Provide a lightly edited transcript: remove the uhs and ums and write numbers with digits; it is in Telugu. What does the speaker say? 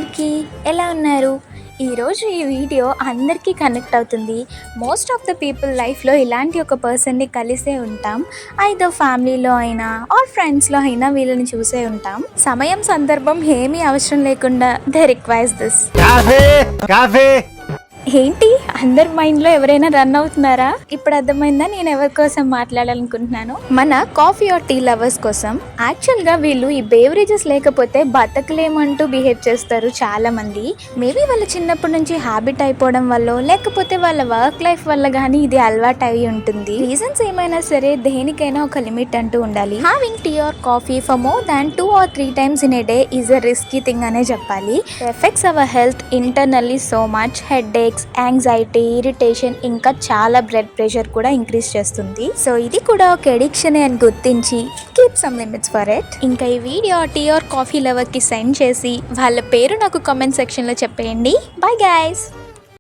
అందరికీ ఎలా ఉన్నారు? ఈరోజు ఈ వీడియో అందరికీ కనెక్ట్ అవుతుంది. మోస్ట్ ఆఫ్ ద పీపుల్ లైఫ్లో ఇలాంటి ఒక పర్సన్ని కలిసే ఉంటాం. ఐదర్ ఫ్యామిలీలో అయినా ఆర్ ఫ్రెండ్స్లో అయినా వీళ్ళని చూసే ఉంటాం. సమయం సందర్భం ఏమీ అవసరం లేకుండా దే రిక్వైర్స్ దిస్. ఏంటి అందరి మైండ్లో ఎవరైనా రన్ అవుతున్నారా? ఇప్పుడు అర్థమైందా నేను ఎవరి కోసం మాట్లాడాలనుకుంటున్నాను? మన కాఫీ ఆర్ టీ లవర్స్ కోసం. యాక్చువల్గా వీళ్ళు ఈ బేవరేజెస్ లేకపోతే బతకలేమంటూ బిహేవ్ చేస్తారు చాలా మంది. మేబీ వాళ్ళ చిన్నప్పటి నుంచి హ్యాబిట్ అయిపోవడం వల్ల లేకపోతే వాళ్ళ వర్క్ లైఫ్ వల్ల కానీ ఇది అలవాటు అయి ఉంటుంది. రీజన్స్ ఏమైనా సరే దేనికైనా ఒక లిమిట్ అంటూ ఉండాలి. Having tea or coffee for more than 2 or 3 times in a day is a risky thing అనే చెప్పాలి. Affects our health internally so much. Head anxiety, irritation, ఇంకా చాలా బ్లడ్ ప్రెషర్ కూడా ఇంక్రీజ్ చేస్తుంది. సో ఇది కూడా ఒక ఎడిక్షన్ అని గుర్తించి keep some limits for it. ఇంకా ఈ video tea or coffee lover కి సెండ్ చేసి వాళ్ళ పేరు నాకు కామెంట్ సెక్షన్ లో చెప్పేయండి. Bye guys.